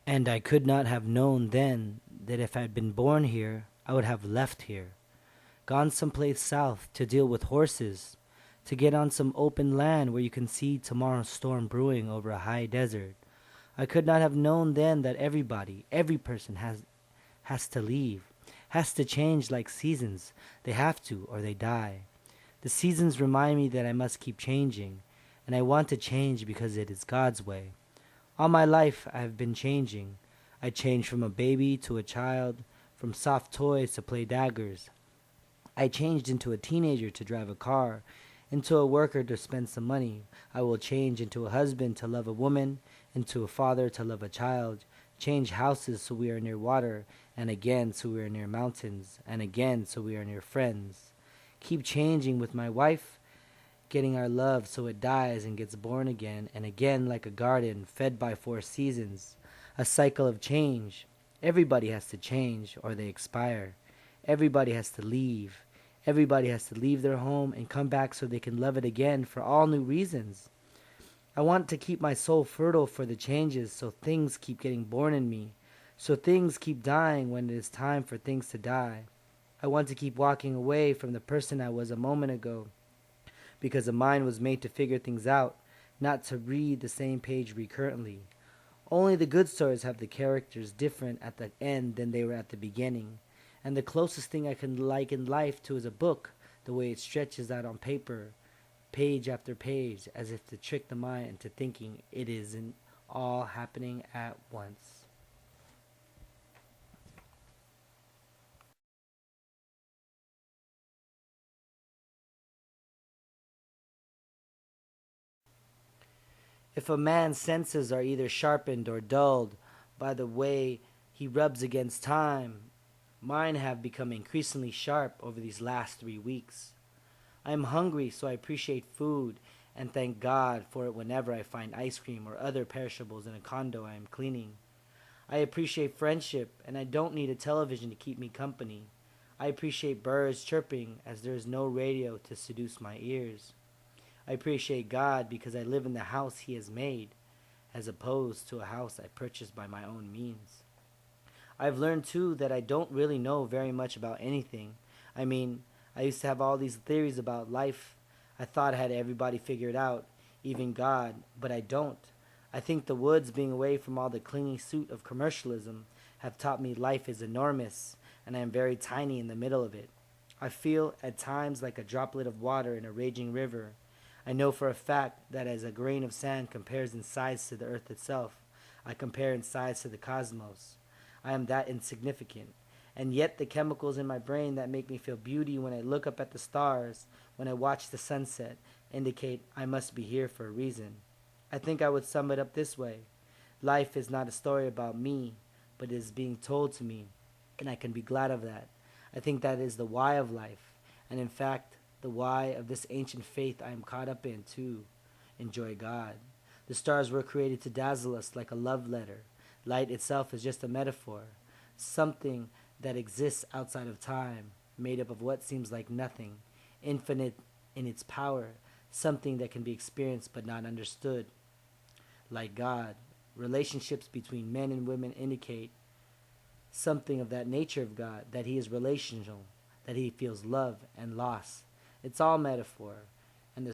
And I could not have known then that if I had been born here, I would have left here, gone someplace south to deal with horses, to get on some open land where you can see tomorrow's storm brewing over a high desert. I could not have known then that everybody, every person has to leave, has to change like seasons. They have to, or they die. The seasons remind me that I must keep changing, and I want to change because it is God's way. All my life I have been changing. I changed from a baby to a child, from soft toys to play daggers. I changed into a teenager to drive a car, into a worker to spend some money. I will change into a husband to love a woman, into a father to love a child, change houses so we are near water, and again so we are near mountains, and again so we are near friends. Keep changing with my wife, getting our love so it dies and gets born again, and again like a garden fed by four seasons. A cycle of change. Everybody has to change or they expire. Everybody has to leave. Everybody has to leave their home and come back so they can love it again for all new reasons. I want to keep my soul fertile for the changes so things keep getting born in me, so things keep dying when it is time for things to die. I want to keep walking away from the person I was a moment ago, because a mind was made to figure things out, not to read the same page recurrently. Only the good stories have the characters different at the end than they were at the beginning. And the closest thing I can liken life to is a book, the way it stretches out on paper, page after page, as if to trick the mind into thinking it isn't all happening at once. If a man's senses are either sharpened or dulled by the way he rubs against time, mine have become increasingly sharp over these last 3 weeks. I am hungry, so I appreciate food and thank God for it whenever I find ice cream or other perishables in a condo I am cleaning. I appreciate friendship, and I don't need a television to keep me company. I appreciate birds chirping as there is no radio to seduce my ears. I appreciate God because I live in the house He has made, as opposed to a house I purchased by my own means. I've learned too that I don't really know very much about anything. I mean, I used to have all these theories about life. I thought I had everybody figured out, even God, but I don't. I think the woods being away from all the clinging suit of commercialism have taught me life is enormous, and I am very tiny in the middle of it. I feel at times like a droplet of water in a raging river. I know for a fact that as a grain of sand compares in size to the earth itself, I compare in size to the cosmos. I am that insignificant. And yet the chemicals in my brain that make me feel beauty when I look up at the stars, when I watch the sunset, indicate I must be here for a reason. I think I would sum it up this way. Life is not a story about me, but is being told to me, and I can be glad of that. I think that is the why of life, and in fact, the why of this ancient faith I am caught up in too. Enjoy God. The stars were created to dazzle us like a love letter. Light itself is just a metaphor, something that exists outside of time, made up of what seems like nothing, infinite in its power, something that can be experienced but not understood. Like God, relationships between men and women indicate something of that nature of God, that He is relational, that He feels love and loss. It's all metaphor.